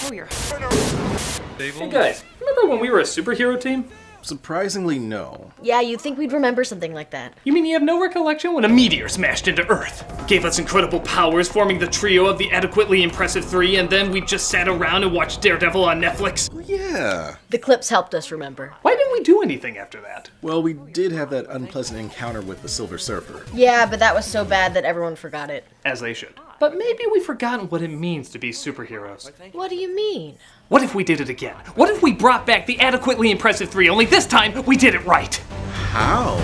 Oh, you're... Hey guys, remember when we were a superhero team? Surprisingly, no. Yeah, you'd think we'd remember something like that. You mean you have no recollection when a meteor smashed into Earth? Gave us incredible powers, forming the trio of the adequately impressive three, and then we just sat around and watched Daredevil on Netflix? Well, yeah. The clips helped us remember. Why didn't we do anything after that? Well, we did have that unpleasant encounter with the Silver Surfer. Yeah, but that was so bad that everyone forgot it. As they should. But maybe we've forgotten what it means to be superheroes. What do you mean? What if we did it again? What if we brought back the adequately impressive three, only this time we did it right? How?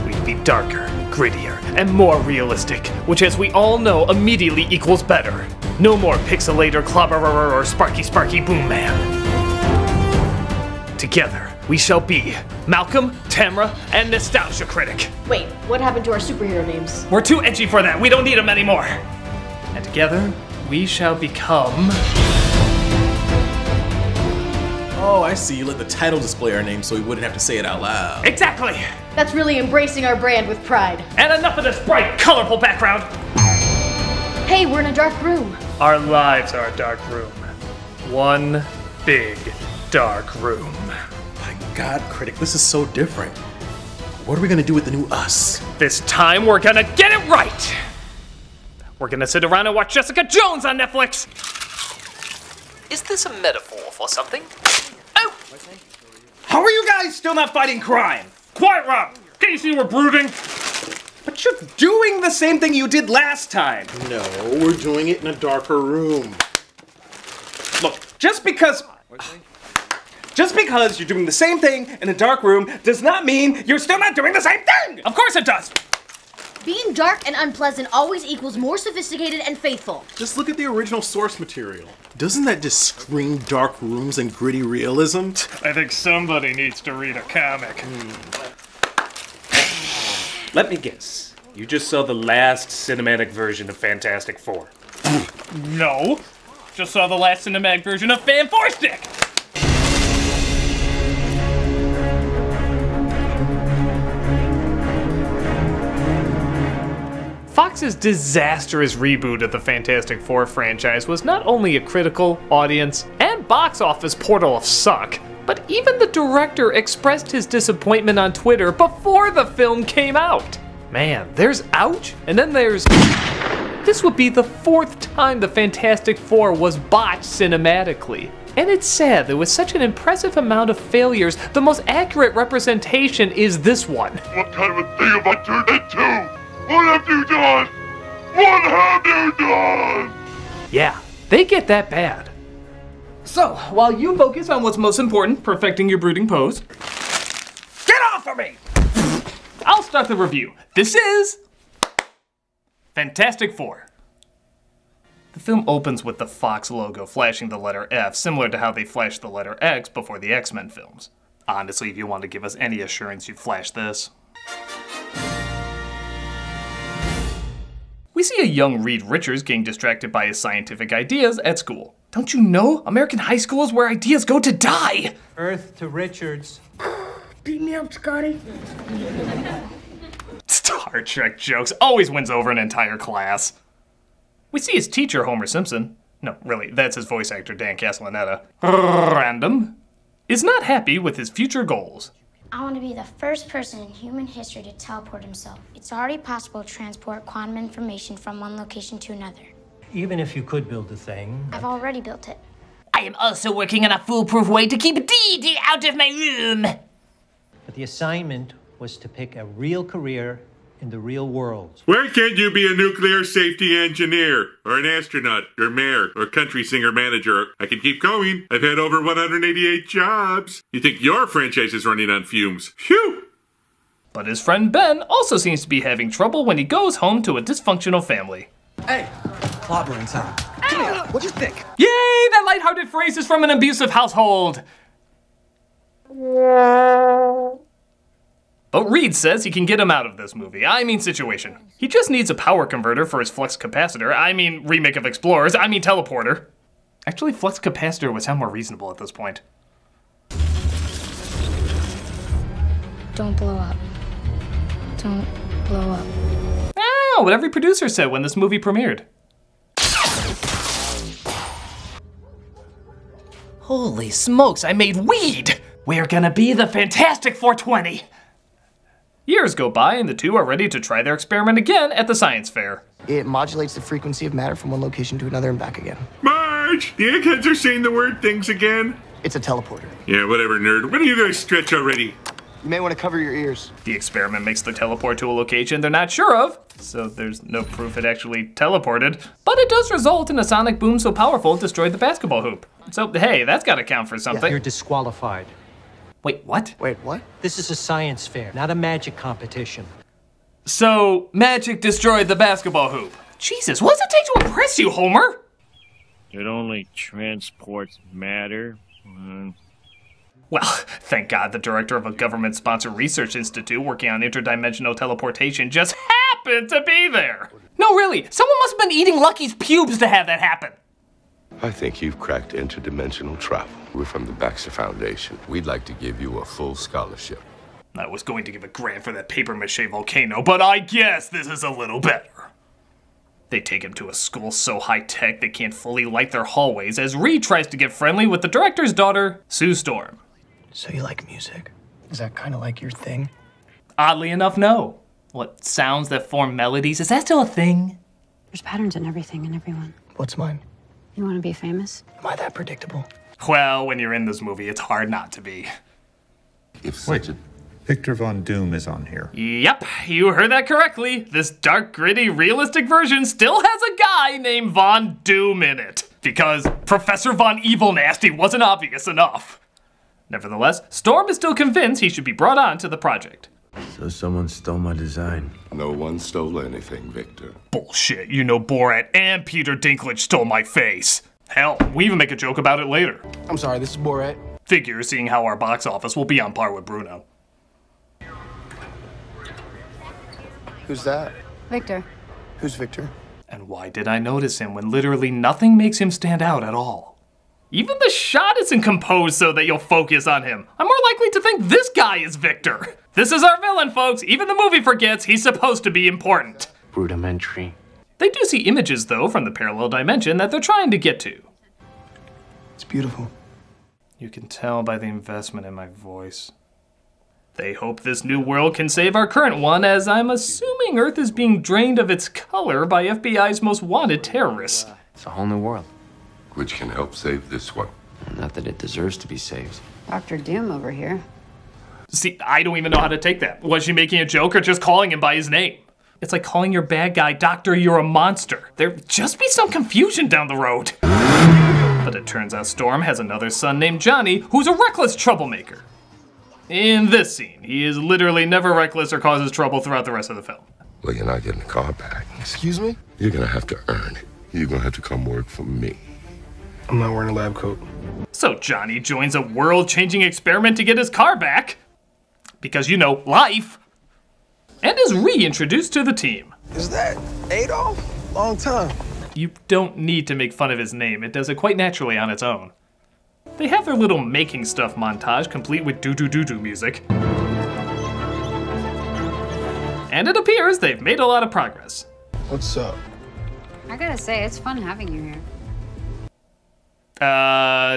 We'd be darker, grittier, and more realistic, which as we all know immediately equals better. No more pixelator, clobberer, or sparky boom man. Together, we shall be Malcolm, Tamara, and Nostalgia Critic. Wait, what happened to our superhero names? We're too edgy for that, we don't need them anymore. And together, we shall become... Oh, I see. You let the title display our name so we wouldn't have to say it out loud. Exactly! That's really embracing our brand with pride. And enough of this bright, colorful background! Hey, we're in a dark room. Our lives are a dark room. One big, dark room. My God, Critic, this is so different. What are we gonna do with the new us? This time we're gonna get it right! We're gonna sit around and watch Jessica Jones on Netflix! Is this a metaphor for something? Oh! How are you guys still not fighting crime? Quiet, Rob! Can't you see we're brooding? But you're doing the same thing you did last time. No, we're doing it in a darker room. Look, just because you're doing the same thing in a dark room does not mean you're still not doing the same thing! Of course it does! Being dark and unpleasant always equals more sophisticated and faithful. Just look at the original source material. Doesn't that just scream dark rooms and gritty realism? I think somebody needs to read a comic. Let me guess. You just saw the last cinematic version of Fantastic Four. No. Just saw the last cinematic version of Fant4stic! Fox's disastrous reboot of the Fantastic Four franchise was not only a critical, audience, and box office portal of suck, but even the director expressed his disappointment on Twitter before the film came out. Man, there's ouch, and then there's... This would be the fourth time the Fantastic Four was botched cinematically. And it's sad that with such an impressive amount of failures, the most accurate representation is this one. What kind of a thing have I turned into? What have you done? What have you done? Yeah, they get that bad. So, while you focus on what's most important, perfecting your brooding pose, get off of me! I'll start the review. This is Fantastic Four. The film opens with the Fox logo flashing the letter F, similar to how they flashed the letter X before the X-Men films. Honestly, if you want to give us any assurance, you'd flash this. We see a young Reed Richards getting distracted by his scientific ideas at school. Don't you know? American high school is where ideas go to die! Earth to Richards. Beat me up, Scotty. Star Trek jokes always wins over an entire class. We see his teacher, Homer Simpson. No, really, that's his voice actor, Dan Castellaneta. Random. Is not happy with his future goals. I want to be the first person in human history to teleport himself. It's already possible to transport quantum information from one location to another. Even if you could build a thing. I've already built it. I am also working on a foolproof way to keep Dee out of my room. But the assignment was to pick a real career in the real world. Why can't you be a nuclear safety engineer, or an astronaut, or mayor, or country singer manager? I can keep going. I've had over 188 jobs. You think your franchise is running on fumes? Phew! But his friend Ben also seems to be having trouble when he goes home to a dysfunctional family. Hey, clobber in town. Come here, what'd you think? Yay, that lighthearted phrase is from an abusive household. But Reed says he can get him out of this movie. I mean situation. He just needs a power converter for his flux capacitor. I mean remake of Explorers. I mean teleporter. Actually, flux capacitor would sound more reasonable at this point. Don't blow up. Don't blow up. Ah, what every producer said when this movie premiered. Holy smokes, I made weed! We're gonna be the Fantastic 420! Years go by and the two are ready to try their experiment again at the science fair. It modulates the frequency of matter from one location to another and back again. Marge, the eggheads are saying the word things again. It's a teleporter. Yeah, whatever, nerd. When do you guys stretch already? You may want to cover your ears. The experiment makes the teleport to a location they're not sure of, so there's no proof it actually teleported. But it does result in a sonic boom so powerful it destroyed the basketball hoop. So hey, that's gotta count for something. You're disqualified. Wait, what? Wait, what? This is a science fair, not a magic competition. So, magic destroyed the basketball hoop. Jesus, what does it take to impress you, Homer? It only transports matter. Well, thank God the director of a government-sponsored research institute working on interdimensional teleportation just happened to be there. No, really, someone must have been eating Lucky's pubes to have that happen. I think you've cracked interdimensional travel. We're from the Baxter Foundation. We'd like to give you a full scholarship. I was going to give a grant for that papier-mâché volcano, but I guess this is a little better. They take him to a school so high-tech they can't fully light their hallways as Reed tries to get friendly with the director's daughter, Sue Storm. So you like music? Is that kind of like your thing? Oddly enough, no. What, sounds that form melodies, is that still a thing? There's patterns in everything and everyone. What's mine? You want to be famous? Am I that predictable? Well, when you're in this movie, it's hard not to be. If such a... Victor Von Doom is on here. Yep, you heard that correctly. This dark, gritty, realistic version still has a guy named Von Doom in it. Because Professor Von Evil Nasty wasn't obvious enough. Nevertheless, Storm is still convinced he should be brought on to the project. So someone stole my design. No one stole anything, Victor. Bullshit, you know Borat and Peter Dinklage stole my face. Hell, we even make a joke about it later. I'm sorry, this is Borat. Figure, seeing how our box office will be on par with Bruno. Who's that? Victor. Who's Victor? And why did I notice him when literally nothing makes him stand out at all? Even the shot isn't composed so that you'll focus on him. I'm more likely to think this guy is Victor. This is our villain, folks. Even the movie forgets he's supposed to be important. Rudimentary. They do see images, though, from the parallel dimension that they're trying to get to. It's beautiful. You can tell by the investment in my voice. They hope this new world can save our current one, as I'm assuming Earth is being drained of its color by FBI's most wanted terrorists. It's a whole new world. Which can help save this one. Not that it deserves to be saved. Dr. Doom over here. See, I don't even know how to take that. Was she making a joke or just calling him by his name? It's like calling your bad guy Doctor, you're a monster. There'd just be some confusion down the road. But it turns out Storm has another son named Johnny, who's a reckless troublemaker. In this scene, he is literally never reckless or causes trouble throughout the rest of the film. Well, you're not getting the car back. Excuse me? You're gonna have to earn it. You're gonna have to come work for me. I'm not wearing a lab coat. So Johnny joins a world-changing experiment to get his car back. Because, you know, life. And is reintroduced to the team. Is that Adolf? Long time. You don't need to make fun of his name. It does it quite naturally on its own. They have their little making stuff montage, complete with doo-doo-doo-doo music. And it appears they've made a lot of progress. What's up? I gotta say, it's fun having you here.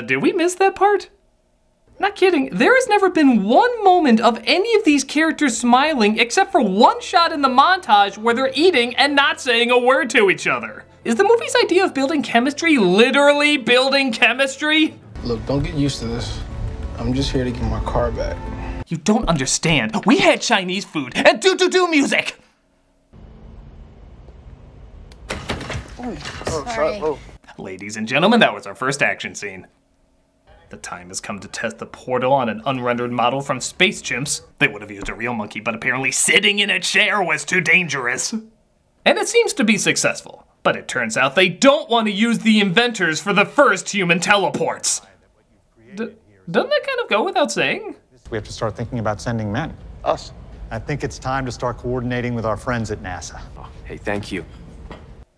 Did we miss that part? Not kidding, there has never been one moment of any of these characters smiling except for one shot in the montage where they're eating and not saying a word to each other. Is the movie's idea of building chemistry literally building chemistry? Look, don't get used to this. I'm just here to get my car back. You don't understand. We had Chinese food and doo-doo-doo music. Sorry. Ladies and gentlemen, that was our first action scene. The time has come to test the portal on an unrendered model from Space Chimps. They would have used a real monkey, but apparently sitting in a chair was too dangerous. And it seems to be successful. But it turns out they don't want to use the inventors for the first human teleports. Doesn't that kind of go without saying? We have to start thinking about sending men. Us. I think it's time to start coordinating with our friends at NASA. Oh, hey, thank you.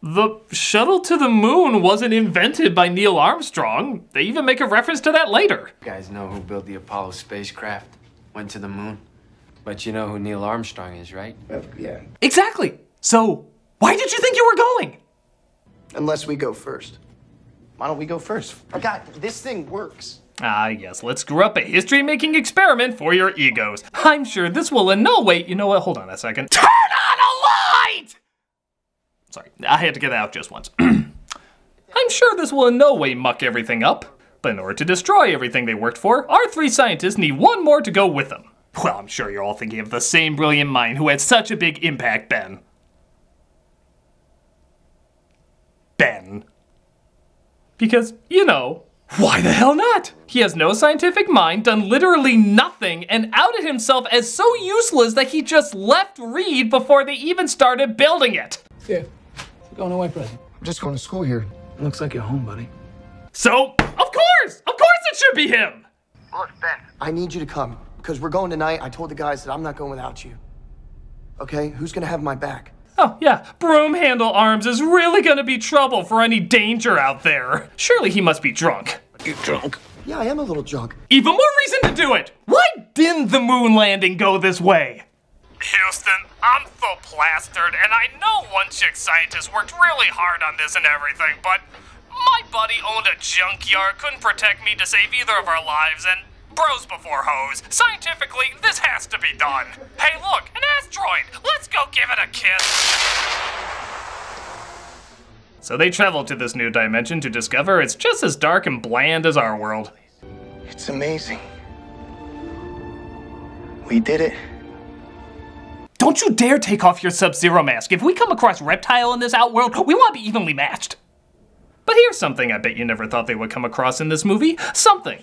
The shuttle to the moon wasn't invented by Neil Armstrong. They even make a reference to that later. You guys know who built the Apollo spacecraft? Went to the moon? But you know who Neil Armstrong is, right? Yeah. Exactly. So, why did you think you were going? Unless we go first. Why don't we go first? God, this thing works. Ah, yes, let's screw up a history-making experiment for your egos. I'm sure this will in no way... You know what? Hold on a second. Turn on a light! Sorry, I had to get that out just once. I'm sure this will in no way muck everything up, but in order to destroy everything they worked for, our three scientists need one more to go with them. Well, I'm sure you're all thinking of the same brilliant mind who had such a big impact, Ben. Ben. Because, you know, why the hell not? He has no scientific mind, done literally nothing, and outed himself as so useless that he just left Reed before they even started building it. Yeah. Going away, present. I'm just going to school here. Looks like you're home, buddy. So, of course it should be him. Look, Ben. I need you to come, because we're going tonight. I told the guys that I'm not going without you. Okay? Who's going to have my back? Oh, yeah, Broom Handle Arms is really gonna be trouble for any danger out there. Surely he must be drunk. You drunk? Yeah, I am a little drunk. Even more reason to do it! Why didn't the moon landing go this way? Houston, I'm so plastered, and I know one chick scientist worked really hard on this and everything, but my buddy owned a junkyard, couldn't protect me to save either of our lives, and bros before hoes. Scientifically, this has to be done. Hey, look, an asteroid. Let's go give it a kiss. So they travel to this new dimension to discover it's just as dark and bland as our world. It's amazing. We did it. Don't you dare take off your Sub-Zero mask. If we come across Reptile in this outworld, we want to be evenly matched. But here's something I bet you never thought they would come across in this movie. Something.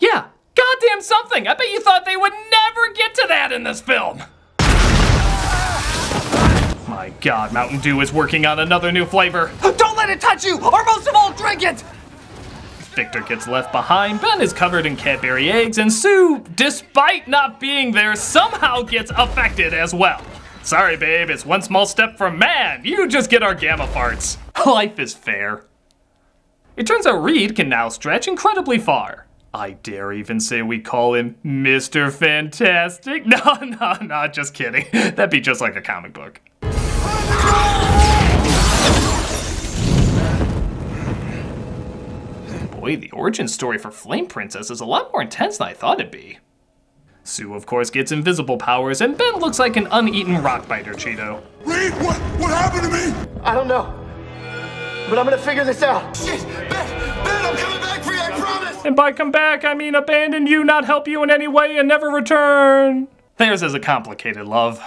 Yeah. Goddamn something! I bet you thought they would never get to that in this film! My god, Mountain Dew is working on another new flavor. Don't let it touch you, or most of all, drink it! Victor gets left behind, Ben is covered in Cadbury eggs, and Sue, despite not being there, somehow gets affected as well. Sorry, babe, it's one small step for man. You just get our gamma farts. Life is fair. It turns out Reed can now stretch incredibly far. I dare even say we call him Mr. Fant4stic. No, just kidding. That'd be just like a comic book. Boy, the origin story for Flame Princess is a lot more intense than I thought it'd be. Sue, of course, gets invisible powers, and Ben looks like an uneaten rock-biter Cheeto. Reed, what happened to me? I don't know. But I'm gonna figure this out. Shit, Ben, I'm coming back for you, I promise! And by come back, I mean abandon you, not help you in any way, and never return. Theirs is a complicated love.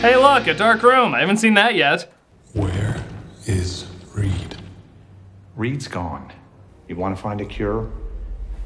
Hey look, a dark room. I haven't seen that yet. Where is Reed? Reed's gone. You want to find a cure?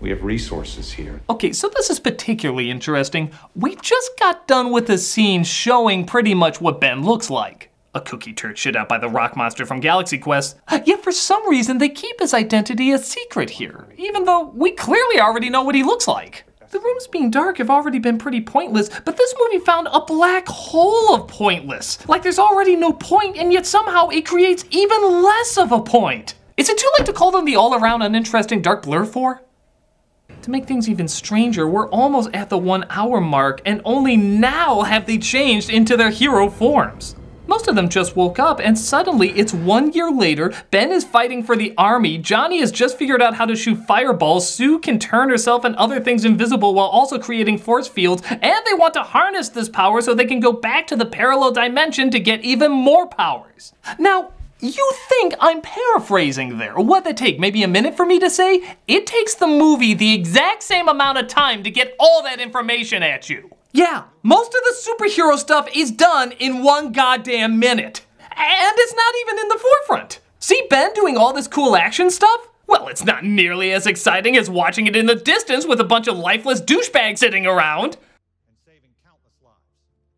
We have resources here. Okay, so this is particularly interesting. We just got done with a scene showing pretty much what Ben looks like. A cookie turd shit out by the rock monster from Galaxy Quest. Yet for some reason they keep his identity a secret here, even though we clearly already know what he looks like. The rooms being dark have already been pretty pointless, but this movie found a black hole of pointless. Like there's already no point, and yet somehow it creates even less of a point. Is it too late to call them the all-around uninteresting Dark Blur 4? To make things even stranger, we're almost at the 1 hour mark, and only now have they changed into their hero forms. Most of them just woke up, and suddenly it's 1 year later. Ben is fighting for the army. Johnny has just figured out how to shoot fireballs. Sue can turn herself and other things invisible while also creating force fields. And they want to harness this power so they can go back to the parallel dimension to get even more powers. Now, you think I'm paraphrasing there. What'd it take? Maybe a minute for me to say? It takes the movie the exact same amount of time to get all that information at you. Yeah, most of the superhero stuff is done in 1 goddamn minute. And it's not even in the forefront. See Ben doing all this cool action stuff? Well, it's not nearly as exciting as watching it in the distance with a bunch of lifeless douchebags sitting around.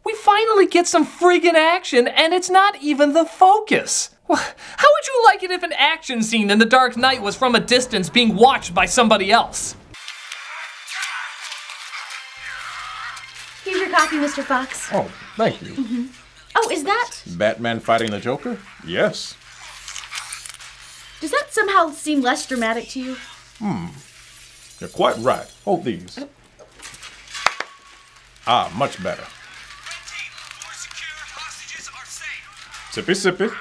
We finally get some friggin' action, and it's not even the focus. How would you like it if an action scene in The Dark Knight was from a distance being watched by somebody else? Here's your copy, Mr. Fox. Oh, thank you. Oh, is that... Batman fighting the Joker? Yes. Does that somehow seem less dramatic to you? You're quite right. Hold these. Ah, much better. Sippy, sippy.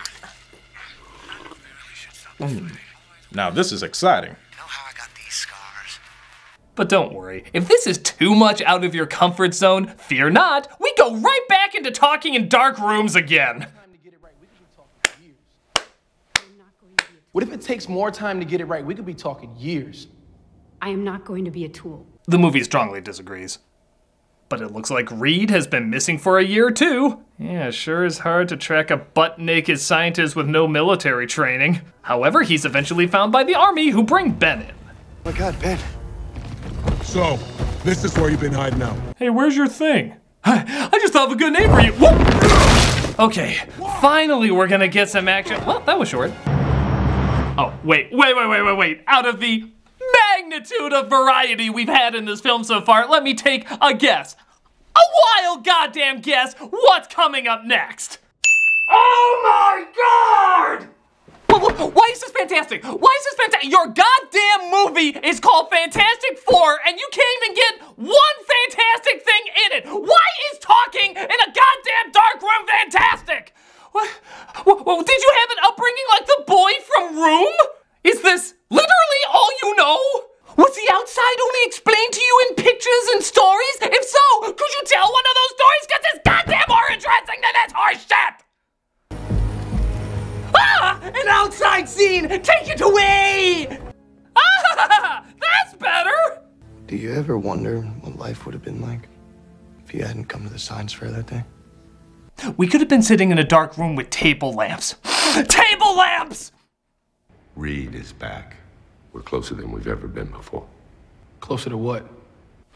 Now this is exciting. But don't worry, if this is too much out of your comfort zone, fear not, we go right back into talking in dark rooms again. What if it takes more time to get it right? We could be talking years. I am not going to be a tool. The movie strongly disagrees. But it looks like Reed has been missing for a year too. Yeah, sure is hard to track a butt-naked scientist with no military training. However, he's eventually found by the army who bring Ben in. Oh my God, Ben. So, this is where you've been hiding out. Hey, where's your thing? I just thought of a good name for you. Whoop! Okay, finally we're gonna get some action. Well, that was short. Oh, wait. Out of the magnitude of variety we've had in this film so far, let me take a guess. A wild goddamn guess. What's coming up next? Oh my God! Why is this fantastic? Why is this fantastic? Your goddamn movie is called Fantastic Four, and you can't even get one fantastic thing in it. Why is talking in a goddamn dark room fantastic? What, did you have an upbringing like the boy from Room? Is this literally all you know? Was the outside only explained to you in pictures and stories? If so, could you tell one of those stories? Because it's goddamn more interesting than this horse shit! Ah! An outside scene! Take it away! Ah! That's better! Do you ever wonder what life would have been like if you hadn't come to the science fair that day? We could have been sitting in a dark room with table lamps. Table lamps! Reed is back. We're closer than we've ever been before. Closer to what?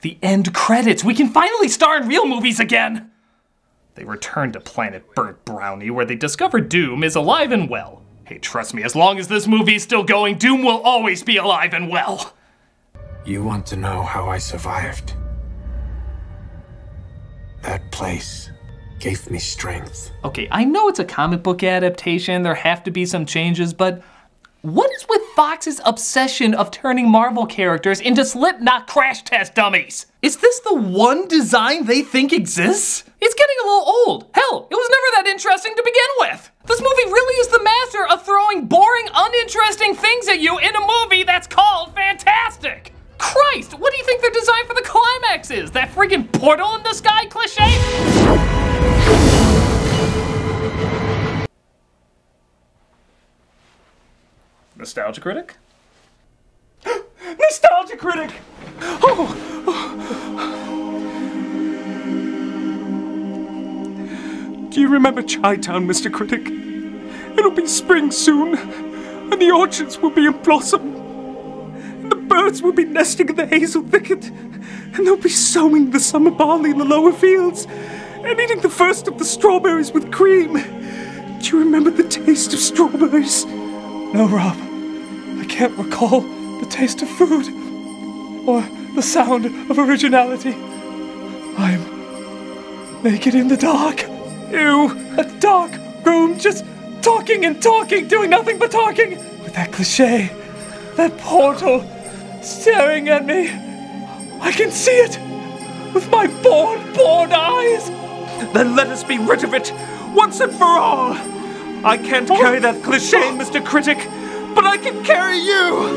The end credits. We can finally star in real movies again. They return to Planet Burnt Brownie, where they discover Doom is alive and well. Hey, trust me, as long as this movie is still going, Doom will always be alive and well. You want to know how I survived? That place gave me strength. Okay, I know it's a comic book adaptation, there have to be some changes, but what is with Fox's obsession of turning Marvel characters into Slipknot crash test dummies? Is this the one design they think exists? It's getting a little old. Hell, it was never that interesting to begin with. This movie really is the master of throwing boring, uninteresting things at you in a movie that's called fantastic. Christ, what do you think their design for the climax is? That friggin' portal in the sky cliche? Nostalgia Critic? Nostalgia Critic! Do you remember Chi-Town, Mr. Critic? It'll be spring soon, and the orchards will be in blossom. And the birds will be nesting in the hazel thicket, and they'll be sowing the summer barley in the lower fields, and eating the first of the strawberries with cream. Do you remember the taste of strawberries? No, Rob. I can't recall the taste of food, or the sound of originality. I'm naked in the dark. Ew, a dark room, just talking and talking, doing nothing but talking. With that cliche, that portal, staring at me. I can see it with my bored eyes. Then let us be rid of it once and for all. I can't carry that cliche, Mr. Critic, but I can carry you.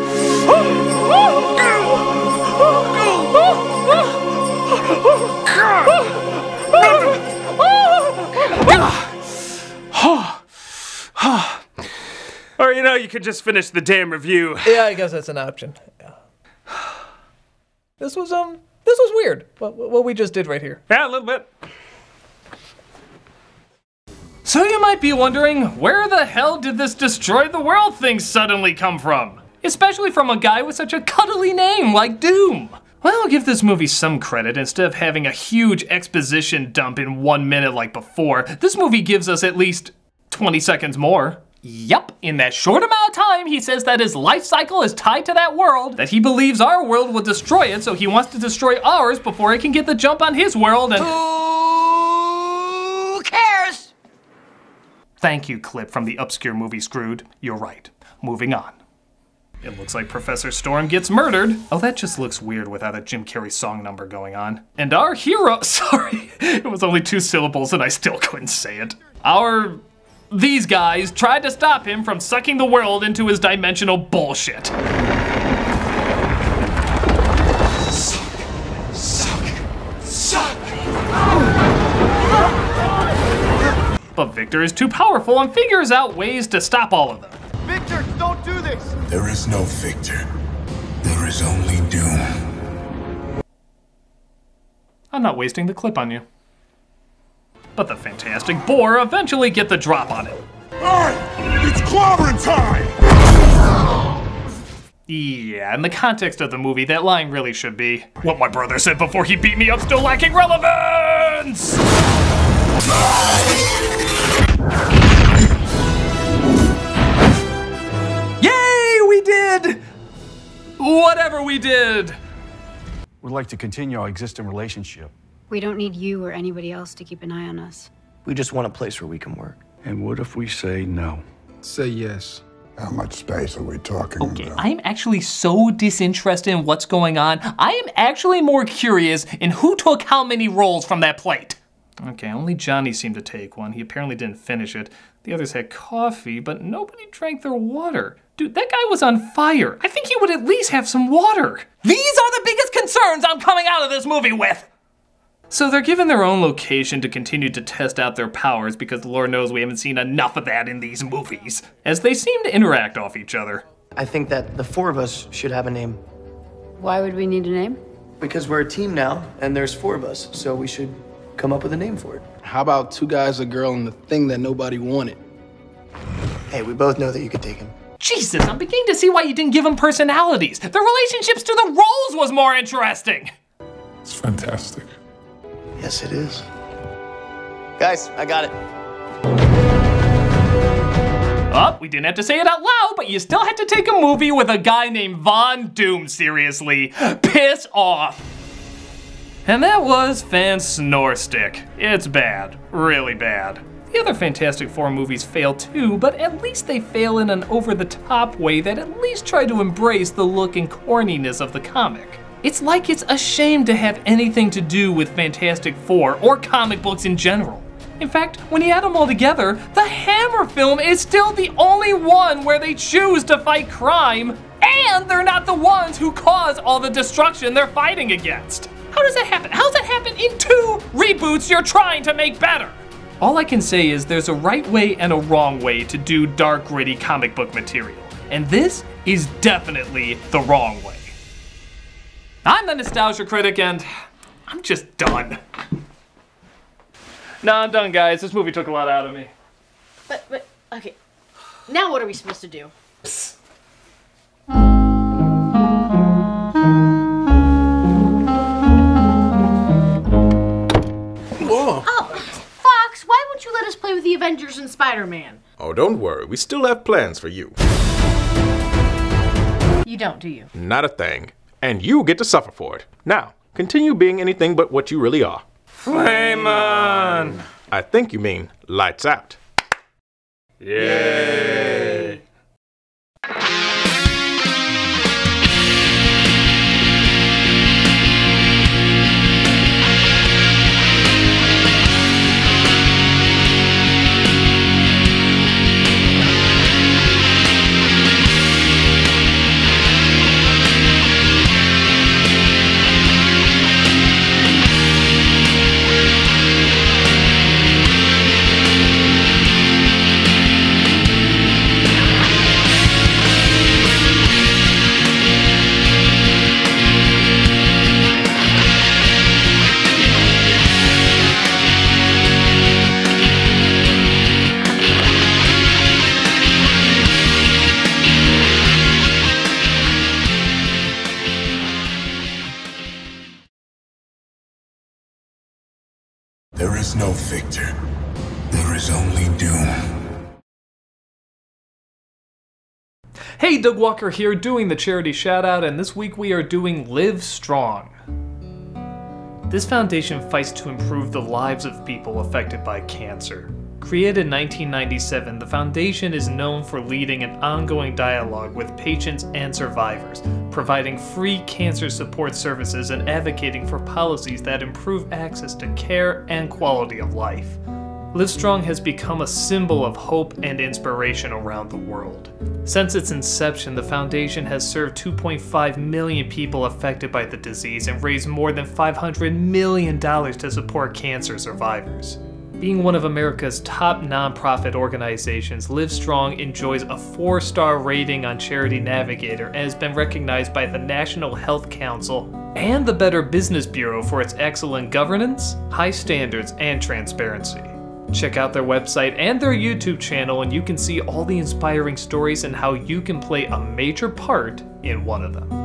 Or, you know, you could just finish the damn review. Yeah, I guess that's an option. Yeah. This was weird. What we just did right here. Yeah, a little bit. So you might be wondering, where the hell did this destroy the world thing suddenly come from? Especially from a guy with such a cuddly name like Doom. Well, I'll give this movie some credit. Instead of having a huge exposition dump in 1 minute like before, this movie gives us at least 20 seconds more. Yup, in that short amount of time, he says that his life cycle is tied to that world, that he believes our world will destroy it, so he wants to destroy ours before he can get the jump on his world, and... Who cares? Thank you, clip from the obscure movie Screwed. You're right. Moving on. It looks like Professor Storm gets murdered. Oh, that just looks weird without a Jim Carrey song number going on. And our hero, sorry, it was only 2 syllables and I still couldn't say it. These guys tried to stop him from sucking the world into his dimensional bullshit. Suck. But Victor is too powerful and figures out ways to stop all of them. Victor, don't do this! There is no victor. There is only doom. I'm not wasting the clip on you. But the Fantastic Four eventually get the drop on it. Alright, it's clobbering time! Yeah, in the context of the movie, that line really should be, what my brother said before he beat me up still lacking relevance! Yay, we did! Whatever we did! We'd like to continue our existing relationship. We don't need you or anybody else to keep an eye on us. We just want a place where we can work. And what if we say no? Say yes. How much space are we talking about? I'm actually so disinterested in what's going on. I am actually more curious in who took how many rolls from that plate. Okay, only Johnny seemed to take one. He apparently didn't finish it. The others had coffee, but nobody drank their water. Dude, that guy was on fire. I think he would at least have some water. These are the biggest concerns I'm coming out of this movie with. So they're given their own location to continue to test out their powers because the Lord knows we haven't seen enough of that in these movies, as they seem to interact off each other. I think that the 4 of us should have a name. Why would we need a name? Because we're a team now, and there's 4 of us, so we should come up with a name for it. How about 2 guys, a girl, and the thing that nobody wanted? Hey, we both know that you could take him. Jesus, I'm beginning to see why you didn't give them personalities. Their relationships to the roles was more interesting. It's fantastic. Yes, it is. Guys, I got it. Oh, we didn't have to say it out loud, but you still had to take a movie with a guy named Von Doom seriously. Piss off. And that was Fant4stic. It's bad, really bad. The other Fantastic Four movies fail too, but at least they fail in an over-the-top way that at least try to embrace the look and corniness of the comic. It's like it's ashamed to have anything to do with Fantastic Four or comic books in general. In fact, when you add them all together, the Hammer film is still the only one where they choose to fight crime, and they're not the ones who cause all the destruction they're fighting against. How does that happen? How does that happen in 2 reboots you're trying to make better? All I can say is there's a right way and a wrong way to do dark, gritty comic book material, and this is definitely the wrong way. I'm the Nostalgia Critic, and I'm just done. Nah, I'm done, guys. This movie took a lot out of me. But, okay. Now what are we supposed to do? Psst. Whoa. Oh, Fox, why won't you let us play with the Avengers and Spider-Man? Oh, don't worry. We still have plans for you. You don't, do you? Not a thing. And you get to suffer for it. Now, continue being anything but what you really are. Flame on! I think you mean lights out. Yay! There is no victor. There is only doom. Hey, Doug Walker here, doing the charity shoutout, and this week we are doing Live Strong. This foundation fights to improve the lives of people affected by cancer. Created in 1997, the foundation is known for leading an ongoing dialogue with patients and survivors, providing free cancer support services and advocating for policies that improve access to care and quality of life. Live Strong has become a symbol of hope and inspiration around the world. Since its inception, the foundation has served 2.5 million people affected by the disease and raised more than $500 million to support cancer survivors. Being one of America's top nonprofit organizations, Live Strong enjoys a 4-star rating on Charity Navigator and has been recognized by the National Health Council and the Better Business Bureau for its excellent governance, high standards, and transparency. Check out their website and their YouTube channel and you can see all the inspiring stories and how you can play a major part in one of them.